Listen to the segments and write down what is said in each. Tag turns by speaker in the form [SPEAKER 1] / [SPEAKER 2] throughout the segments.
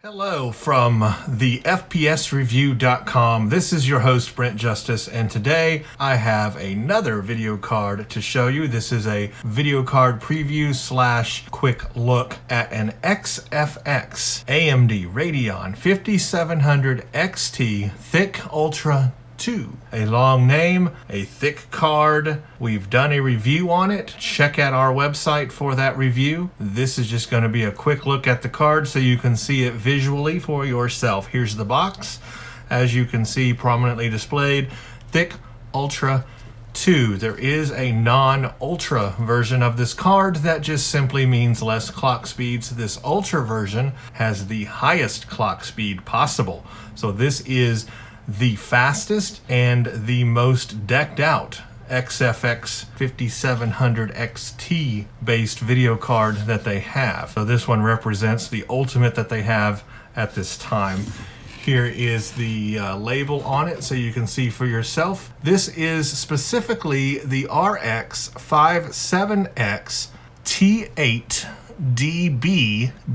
[SPEAKER 1] Hello from the thepsreview.com. This is your host Brent Justice, and today I have another video card to show you. This is a video card preview / quick look at an XFX AMD Radeon 5700 XT THICC Ultra 2. A long name, a thick card. We've done a review on it. Check out our website for that review. This is just going to be a quick look at the card so you can see it visually for yourself. Here's the box. As you can see prominently displayed, THICC Ultra 2. There is a non-ultra version of this card that just simply means less clock speeds. This ultra version has the highest clock speed possible. So this is the fastest and the most decked out XFX 5700 XT based video card that they have. So this one represents the ultimate that they have at this time. Here is the label on it so you can see for yourself. This is specifically the RX 57X T8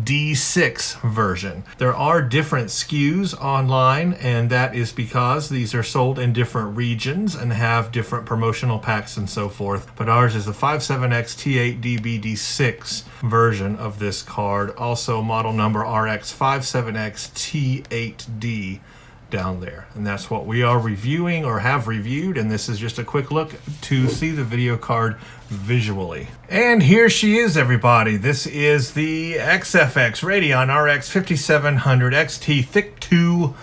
[SPEAKER 1] D6 version. There are different SKUs online, and that is because these are sold in different regions and have different promotional packs and so forth. But ours is the 57X T8 D6 version of this card. Also model number RX 57X T8D down there, and that's what we are reviewing or have reviewed, and this is just a quick look to see the video card visually. And here she is, everybody. This is the XFX Radeon RX 5700 XT THICC II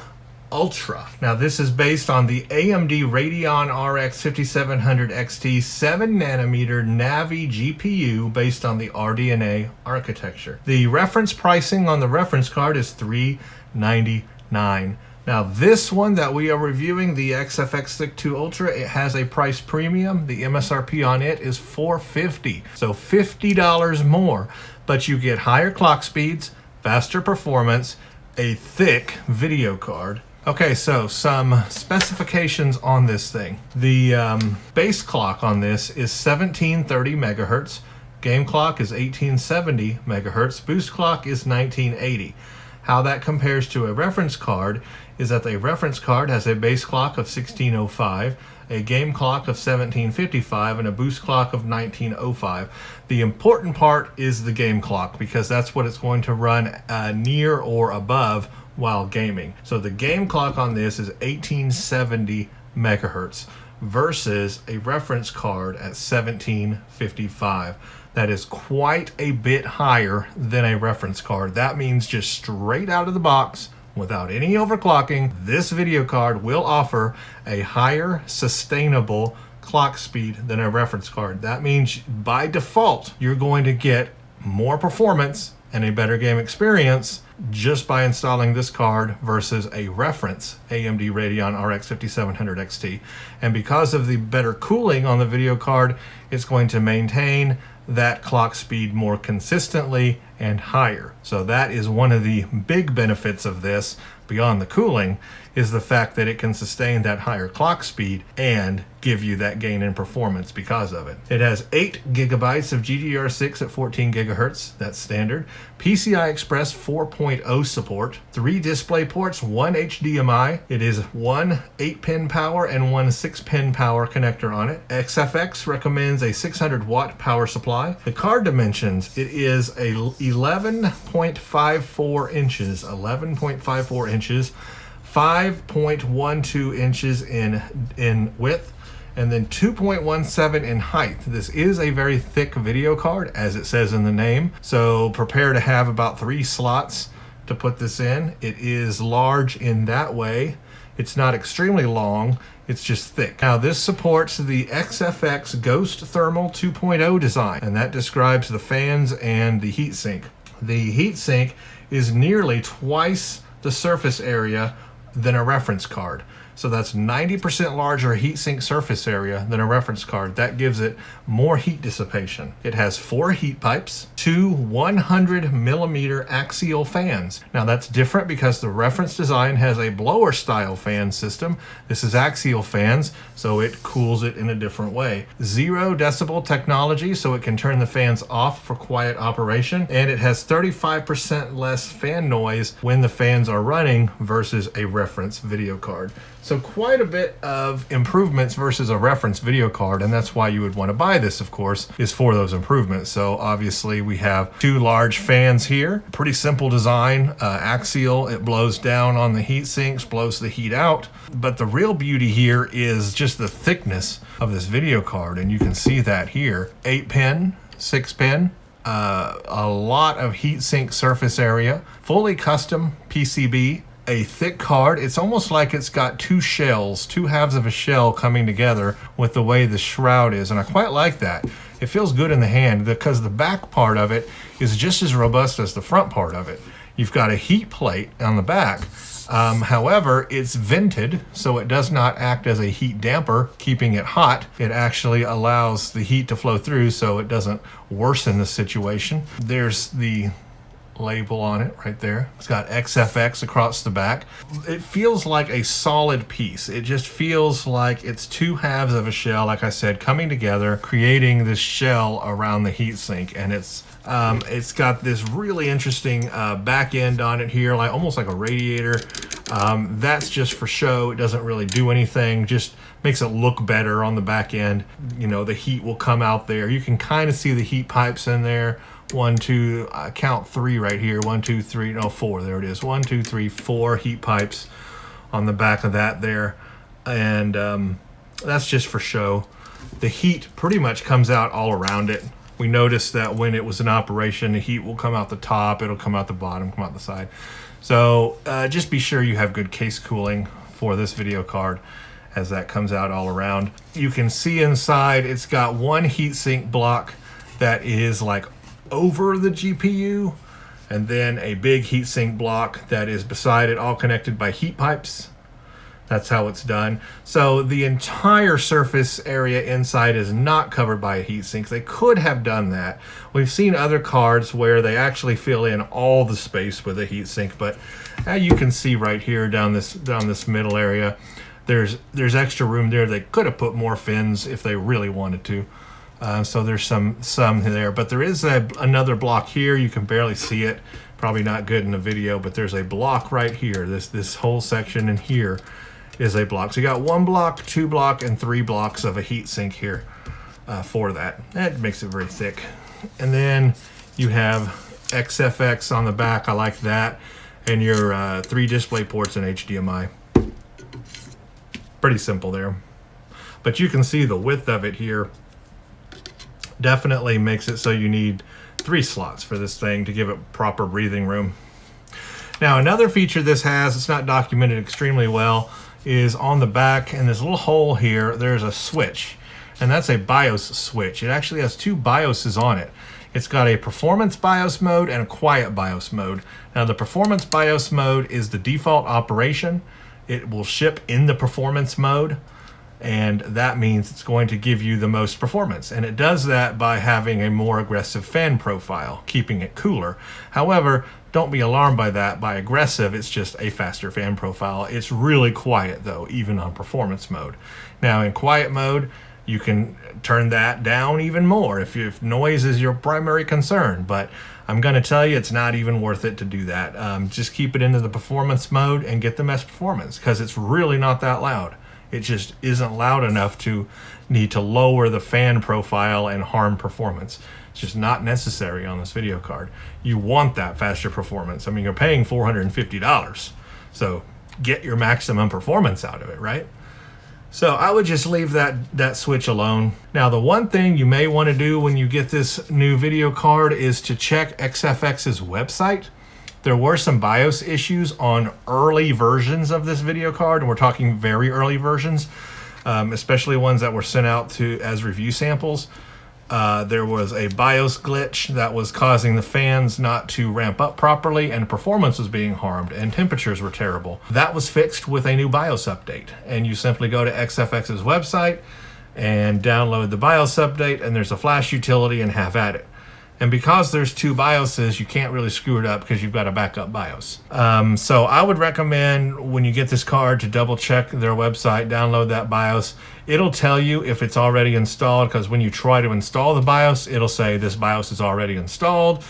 [SPEAKER 1] Ultra. Now this is based on the AMD Radeon RX 5700 XT 7nm Navi GPU based on the RDNA architecture. The reference pricing on the reference card is $399. Now this one that we are reviewing, the XFX THICC II Ultra, it has a price premium. The MSRP on it is $450, so $50 more, but you get higher clock speeds, faster performance, a thick video card. Okay, so some specifications on this thing. The base clock on this is 1730 megahertz. Game clock is 1870 megahertz. Boost clock is 1980. How that compares to a reference card is that a reference card has a base clock of 1605, a game clock of 1755, and a boost clock of 1905. The important part is the game clock, because that's what it's going to run near or above while gaming. So the game clock on this is 1870 megahertz versus a reference card at 1755. That is quite a bit higher than a reference card. That means just straight out of the box, without any overclocking, this video card will offer a higher sustainable clock speed than a reference card. That means by default, you're going to get more performance and a better game experience just by installing this card versus a reference AMD Radeon RX 5700 XT. And because of the better cooling on the video card, it's going to maintain that clock speed more consistently and higher. So that is one of the big benefits of this, beyond the cooling, is the fact that it can sustain that higher clock speed and give you that gain in performance because of it. It has 8 gigabytes of GDDR6 at 14 gigahertz, that's standard. PCI Express 4.0 support, 3 display ports, 1 HDMI. It is 1 8-pin power and 1 6-pin power connector on it. XFX recommends a 600 watt power supply. The card dimensions, it is a 11.54 inches, 5.12 inches in width, and then 2.17 in height. This is a very thick video card, as it says in the name, so prepare to have about 3 slots to put this in. It is large in that way. It's not extremely long, it's just thick. Now this supports the XFX Ghost Thermal 2.0 design, and that describes the fans and the heatsink. The heatsink is nearly twice the surface area than a reference card. So that's 90% larger heatsink surface area than a reference card. That gives it more heat dissipation. It has 4 heat pipes, 2 100mm axial fans. Now that's different because the reference design has a blower style fan system. This is axial fans, so it cools it in a different way. 0 decibel technology, so it can turn the fans off for quiet operation. And it has 35% less fan noise when the fans are running versus a reference video card. So quite a bit of improvements versus a reference video card, and that's why you would want to buy this, of course, is for those improvements. So obviously we have 2 large fans here, pretty simple design, axial, it blows down on the heat sinks, blows the heat out. But the real beauty here is just the thickness of this video card, and you can see that here. 8-pin, 6-pin, a lot of heatsink surface area, fully custom PCB, a thick card. It's almost like it's got 2 shells, 2 halves of a shell coming together with the way the shroud is, and I quite like that. It feels good in the hand because the back part of it is just as robust as the front part of it. You've got a heat plate on the back. However, it's vented, so it does not act as a heat damper, keeping it hot. It actually allows the heat to flow through so it doesn't worsen the situation. There's the label on it right there. It's got XFX across the back. It feels like a solid piece. It just feels like it's 2 halves of a shell, like I said, coming together, creating this shell around the heatsink, and it's got this really interesting back end on it here, like almost like a radiator. That's just for show. It doesn't really do anything, just makes it look better on the back end. You know, the heat will come out there. You can kind of see the heat pipes in there. 1, 2, count 3 right here. 1, 2, 3, no, 4, there it is. 1, 2, 3, 4 heat pipes on the back of that there. And that's just for show. The heat pretty much comes out all around it. We noticed that when it was in operation, the heat will come out the top, it'll come out the bottom, come out the side. So just be sure you have good case cooling for this video card as that comes out all around. You can see inside it's got 1 heatsink block that is like over the GPU, and then a big heatsink block that is beside it, all connected by heat pipes. That's how it's done. So the entire surface area inside is not covered by a heatsink. They could have done that. We've seen other cards where they actually fill in all the space with a heatsink, but you can see right here down this middle area, there's extra room there. They could have put more fins if they really wanted to. So there's some there, but there is another block here. You can barely see it. Probably not good in the video, but there's a block right here. This whole section in here is a block. So you got 1 block, 2 block, and 3 blocks of a heatsink here for that. That makes it very thick. And then you have XFX on the back. I like that. And your 3 display ports and HDMI. Pretty simple there. But you can see the width of it here definitely makes it so you need 3 slots for this thing to give it proper breathing room. Now another feature this has, it's not documented extremely well, is on the back in this little hole here, there's a switch, and that's a BIOS switch. It actually has 2 BIOSes on it. It's got a performance BIOS mode and a quiet BIOS mode. Now the performance BIOS mode is the default operation. It will ship in the performance mode, and that means it's going to give you the most performance. And it does that by having a more aggressive fan profile, keeping it cooler. However, don't be alarmed by that. By aggressive, it's just a faster fan profile. It's really quiet though, even on performance mode. Now in quiet mode, you can turn that down even more if noise is your primary concern, but I'm going to tell you it's not even worth it to do that. Just keep it into the performance mode and get the best performance, because it's really not that loud. It just isn't loud enough to need to lower the fan profile and harm performance. It's just not necessary on this video card. You want that faster performance. I mean, you're paying $450, so get your maximum performance out of it, right? So I would just leave that switch alone. Now, the one thing you may want to do when you get this new video card is to check XFX's website. There were some BIOS issues on early versions of this video card, and we're talking very early versions, especially ones that were sent out as review samples. There was a BIOS glitch that was causing the fans not to ramp up properly, and performance was being harmed, and temperatures were terrible. That was fixed with a new BIOS update, and you simply go to XFX's website and download the BIOS update, and there's a flash utility, and have at it. And because there's two BIOSes, you can't really screw it up because you've got a backup BIOS. So I would recommend when you get this card to double check their website, download that BIOS. It'll tell you if it's already installed, because when you try to install the BIOS, it'll say this BIOS is already installed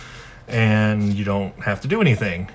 [SPEAKER 1] and you don't have to do anything.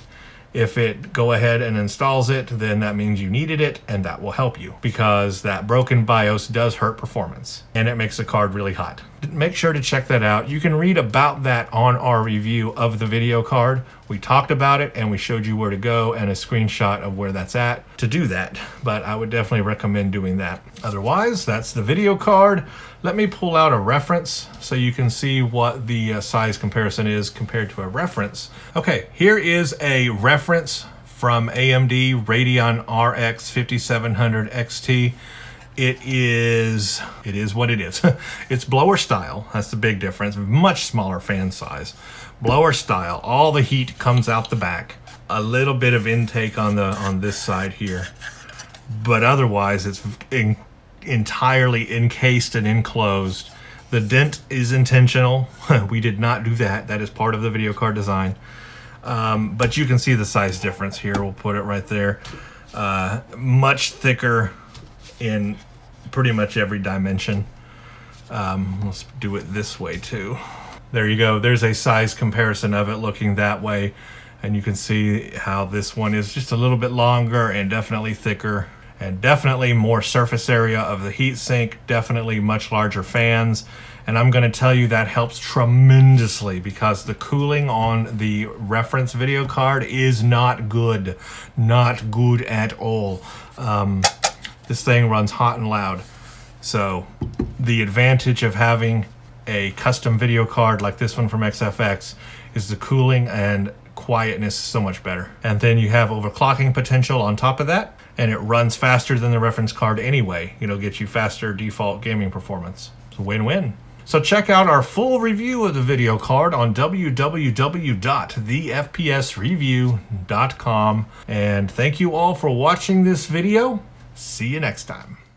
[SPEAKER 1] If it go ahead and installs it, then that means you needed it, and that will help you, because that broken BIOS does hurt performance and it makes the card really hot. Make sure to check that out. You can read about that on our review of the video card. We talked about it and we showed you where to go and a screenshot of where that's at to do that, but I would definitely recommend doing that. Otherwise, that's the video card. Let me pull out a reference so you can see what the size comparison is compared to a reference. Okay, here is a reference from AMD Radeon RX 5700 XT. It is what it is. It's blower style. That's the big difference. Much smaller fan size. Blower style. All the heat comes out the back. A little bit of intake on this side here, but otherwise it's entirely encased and enclosed. The dent is intentional. We did not do that. That is part of the video card design. But you can see the size difference here. We'll put it right there. Much thicker in pretty much every dimension. Let's do it this way too. There you go. There's a size comparison of it looking that way. And you can see how this one is just a little bit longer and definitely thicker, and definitely more surface area of the heatsink, definitely much larger fans. And I'm going to tell you that helps tremendously, because the cooling on the reference video card is not good. Not good at all. This thing runs hot and loud. So the advantage of having a custom video card like this one from XFX is the cooling and quietness is so much better. And then you have overclocking potential on top of that, and it runs faster than the reference card anyway. It'll get you faster default gaming performance. It's a win-win. So check out our full review of the video card on www.thefpsreview.com. And thank you all for watching this video. See you next time.